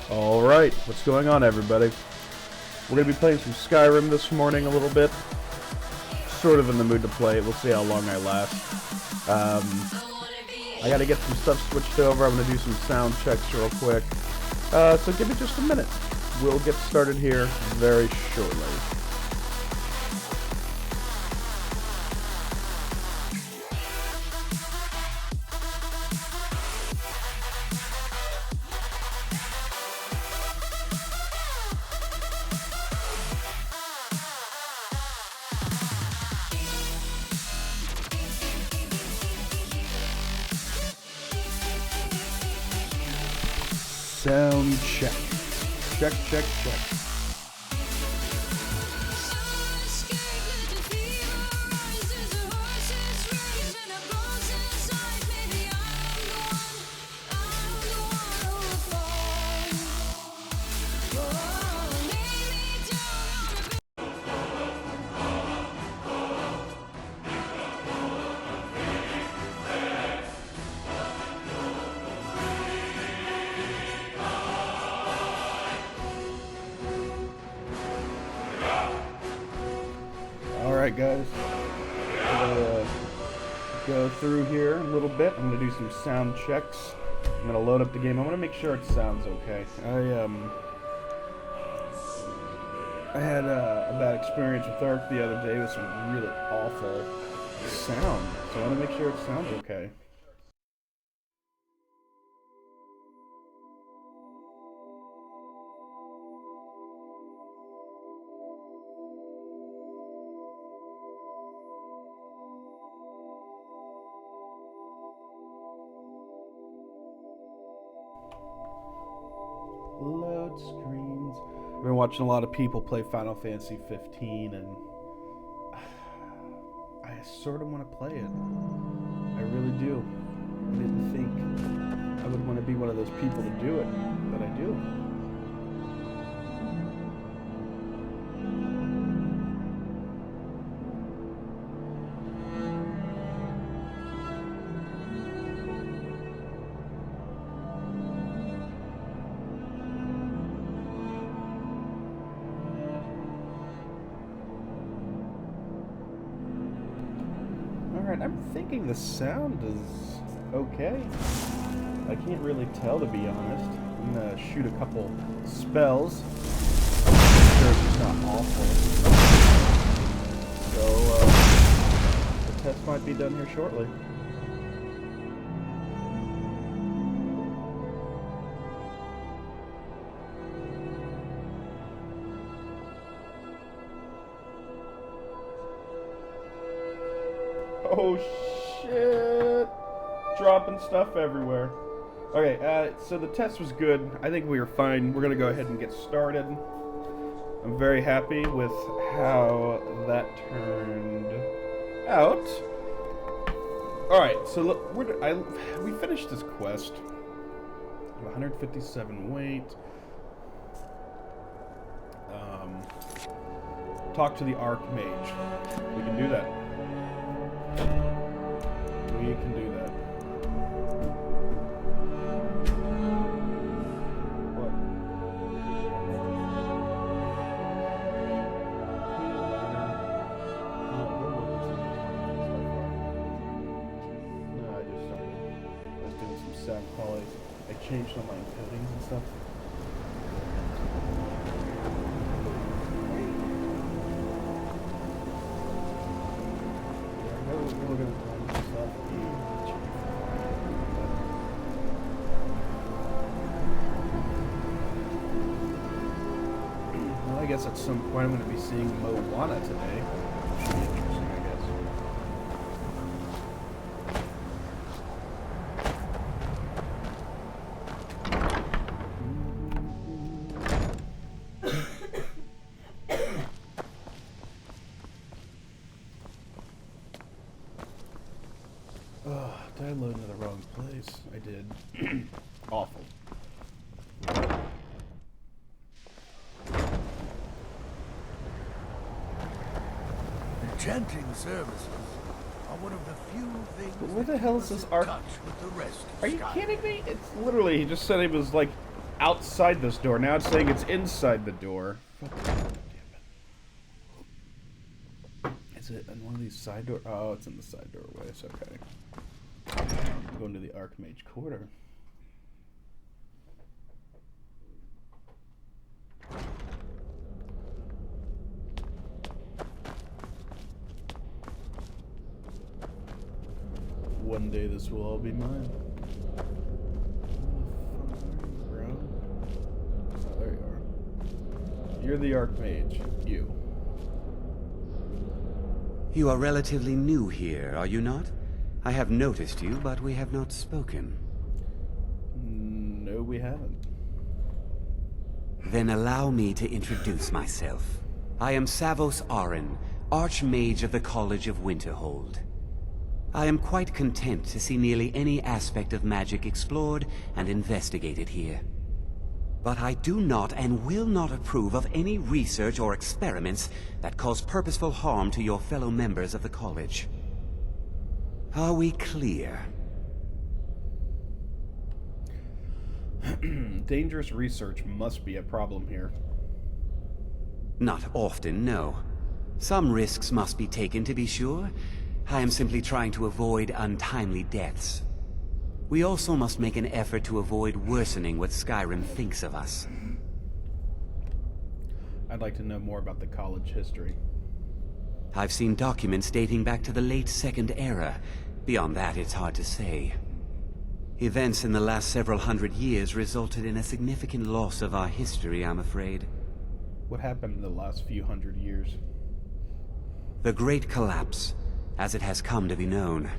Alright, what's going on, everybody? We're going to be playing some Skyrim this morning a little bit. Sort of in the mood to play it. We'll see how long I last. I got to get some stuff switched over. I'm going to do some sound checks real quick. So give me just a minute. We'll get started here very shortly. Sound check. Check, check, check. Alright guys, I'm going to go through here a little bit. I'm going to do some sound checks. I'm going to load up the game. I want to make sure it sounds okay. I had a bad experience with Ark the other day with some really awful sound, so I want to make sure it sounds okay. Load screens. I've been watching a lot of people play Final Fantasy 15 and I sort of want to play it. I really do. I didn't think I would want to be one of those people to do it, but I do. Alright, I'm thinking the sound is okay. I can't really tell, to be honest. I'm gonna shoot a couple spells. I'm sure it's not awful. So, the test might be done here shortly. Oh shit! Dropping stuff everywhere. Okay, so the test was good. I think we were fine. We're gonna go ahead and get started. I'm very happy with how that turned out. Alright, so look, we finished this quest. 157 weight. Talk to the Archmage. We can do that. We can do that. What? No, I just started. I was doing some sound quality. I changed all my encodings and stuff. guess at some point I'm going to be seeing Moana today. Which should be interesting, I guess. Oh, did I load into the wrong place? I did. Awful. Enchanting services are one of the few things. But where the hell is this Arc? With the rest Are you kidding me? It's literally, he just said it was like outside this door. Now it's saying it's inside the door. Is it in one of these side doors? Oh, it's in the side doorways. Okay. I'm going to the Archmage Quarter. One day this will all be mine. Where the fuck are you, bro? Oh, there you are. You're the Archmage. You. You are relatively new here, are you not? I have noticed you, but we have not spoken. No, we haven't. Then allow me to introduce myself. I am Savos Arin, Archmage of the College of Winterhold. I am quite content to see nearly any aspect of magic explored and investigated here. But I do not and will not approve of any research or experiments that cause purposeful harm to your fellow members of the college. Are we clear? Dangerous research must be a problem here. Not often, no. Some risks must be taken, to be sure. I am simply trying to avoid untimely deaths. We also must make an effort to avoid worsening what Skyrim thinks of us. I'd like to know more about the college history. I've seen documents dating back to the late Second Era. Beyond that, it's hard to say. Events in the last several hundred years resulted in a significant loss of our history, I'm afraid. What happened in the last few hundred years? The Great Collapse, as it has come to be known.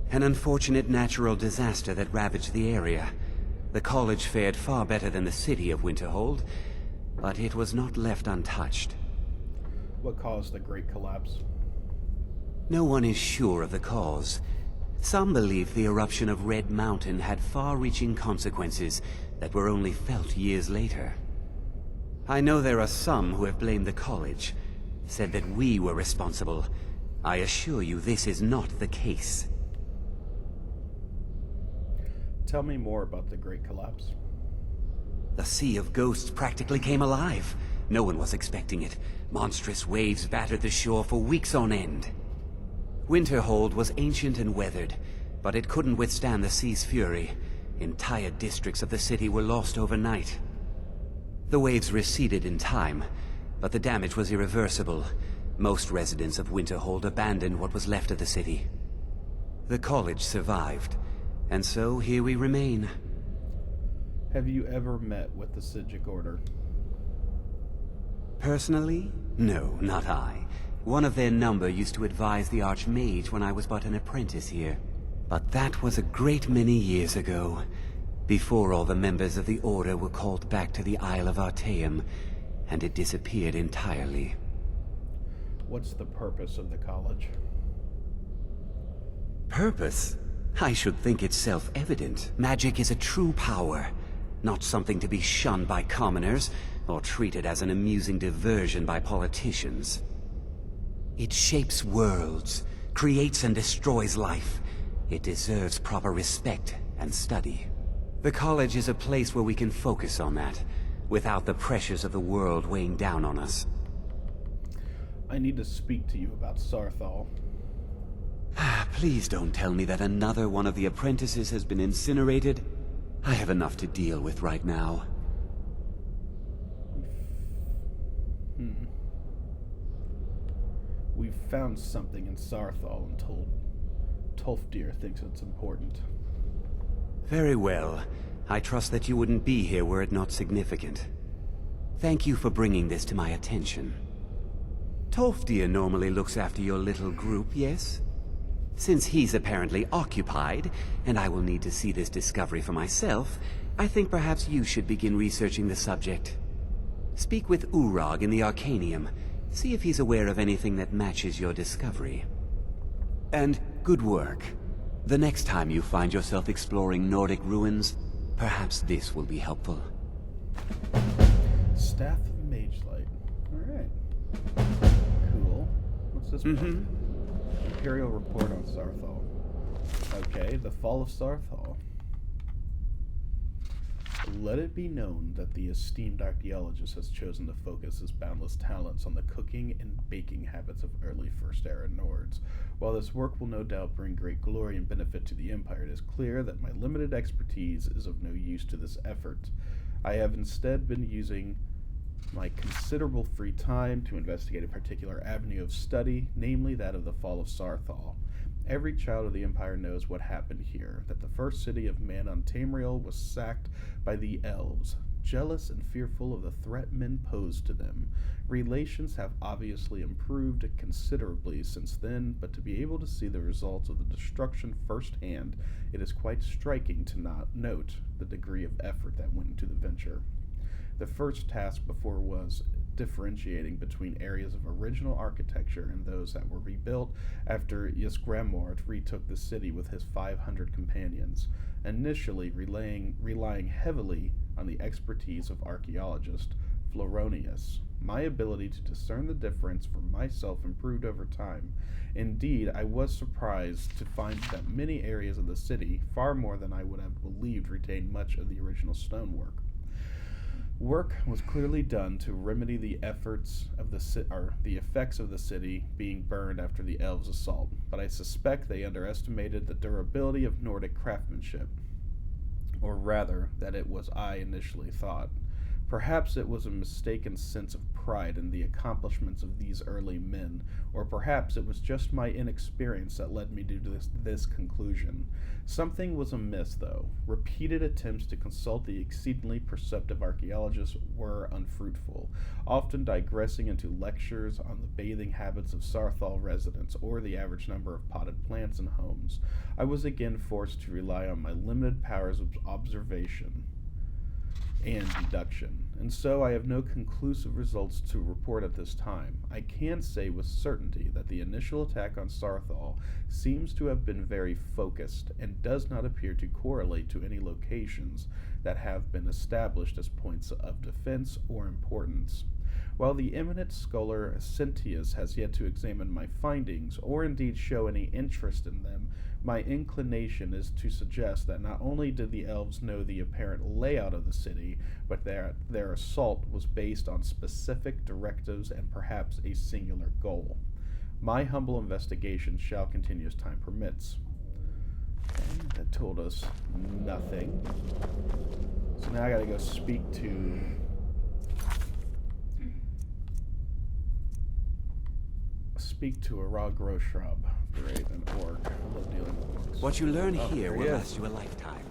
An unfortunate natural disaster that ravaged the area. The college fared far better than the city of Winterhold, but it was not left untouched. What caused the Great Collapse? No one is sure of the cause. Some believe the eruption of Red Mountain had far-reaching consequences that were only felt years later. I know there are some who have blamed the college, said that we were responsible. I assure you this is not the case. Tell me more about the Great Collapse. The Sea of Ghosts practically came alive. No one was expecting it. Monstrous waves battered the shore for weeks on end. Winterhold was ancient and weathered, but it couldn't withstand the sea's fury. Entire districts of the city were lost overnight. The waves receded in time, but the damage was irreversible. Most residents of Winterhold abandoned what was left of the city. The college survived, and so here we remain. Have you ever met with the Psijic Order? Personally? No, not I. One of their number used to advise the Archmage when I was but an apprentice here. But that was a great many years ago, before all the members of the Order were called back to the Isle of Arcanium, and it disappeared entirely. What's the purpose of the college? Purpose? I should think it's self-evident. Magic is a true power, not something to be shunned by commoners, or treated as an amusing diversion by politicians. It shapes worlds, creates and destroys life. It deserves proper respect and study. The college is a place where we can focus on that, without the pressures of the world weighing down on us. I need to speak to you about Saarthal. Please don't tell me that another one of the apprentices has been incinerated. I have enough to deal with right now. We've found something in Saarthal and Tolfdir thinks it's important. Very well. I trust that you wouldn't be here were it not significant. Thank you for bringing this to my attention. Tolfdir normally looks after your little group, yes? Since he's apparently occupied, and I will need to see this discovery for myself, I think perhaps you should begin researching the subject. Speak with Urag in the Arcanium. See if he's aware of anything that matches your discovery. And good work. The next time you find yourself exploring Nordic ruins, perhaps this will be helpful. Staff of Magelight. Alright. Cool. What's this one? Imperial Report on Saarthal. Okay, the Fall of Saarthal. Let it be known that the esteemed archaeologist has chosen to focus his boundless talents on the cooking and baking habits of early First Era Nords. While this work will no doubt bring great glory and benefit to the Empire, it is clear that my limited expertise is of no use to this effort. I have instead been using my considerable free time to investigate a particular avenue of study, namely that of the Fall of Saarthal. Every child of the Empire knows what happened here, that the first city of Man on Tamriel was sacked by the elves, jealous and fearful of the threat men posed to them. Relations have obviously improved considerably since then, but to be able to see the results of the destruction firsthand, it is quite striking to note the degree of effort that went into the venture. The first task before was differentiating between areas of original architecture and those that were rebuilt after Ysgramort retook the city with his 500 companions, initially relying heavily on the expertise of archaeologist Floronius. My ability to discern the difference for myself improved over time. Indeed, I was surprised to find that many areas of the city, far more than I would have believed, retained much of the original stonework. Work was clearly done to remedy the effects of the city being burned after the elves' assault, but I suspect they underestimated the durability of Nordic craftsmanship, or rather, that it was I initially thought. Perhaps it was a mistaken sense of pride in the accomplishments of these early men, or perhaps it was just my inexperience that led me to this conclusion. Something was amiss, though. Repeated attempts to consult the exceedingly perceptive archaeologists were unfruitful, often digressing into lectures on the bathing habits of Saarthal residents or the average number of potted plants in homes. I was again forced to rely on my limited powers of observation and deduction, and so I have no conclusive results to report at this time. I can say with certainty that the initial attack on Saarthal seems to have been very focused and does not appear to correlate to any locations that have been established as points of defense or importance. While the eminent scholar Sentius has yet to examine my findings, or indeed show any interest in them, my inclination is to suggest that not only did the elves know the apparent layout of the city, but that their assault was based on specific directives and perhaps a singular goal. My humble investigation shall continue as time permits. Okay, that told us nothing. So now I gotta go speak to a raw Groshrub. Great, an orc. I love dealing with orcs. What you learn here will last you a lifetime.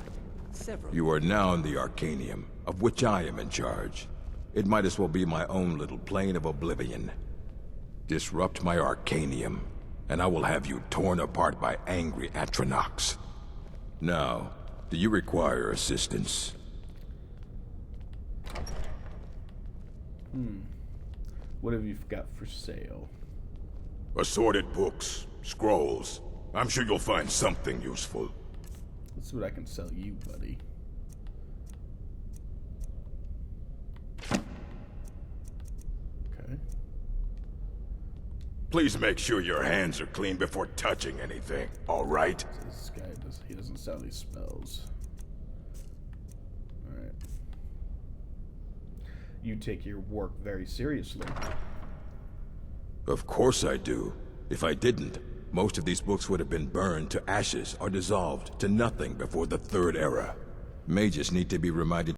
You are now in the Arcanium, of which I am in charge. It might as well be my own little plane of oblivion. Disrupt my Arcanium, and I will have you torn apart by angry Atronachs. Now, do you require assistance? What have you got for sale? Assorted books, scrolls. I'm sure you'll find something useful. Let's see what I can sell you, buddy. Okay. Please make sure your hands are clean before touching anything, all right? This guy doesn't sell these spells. Alright. You take your work very seriously. Of course I do. If I didn't, most of these books would have been burned to ashes or dissolved to nothing before the Third Era. Mages need to be reminded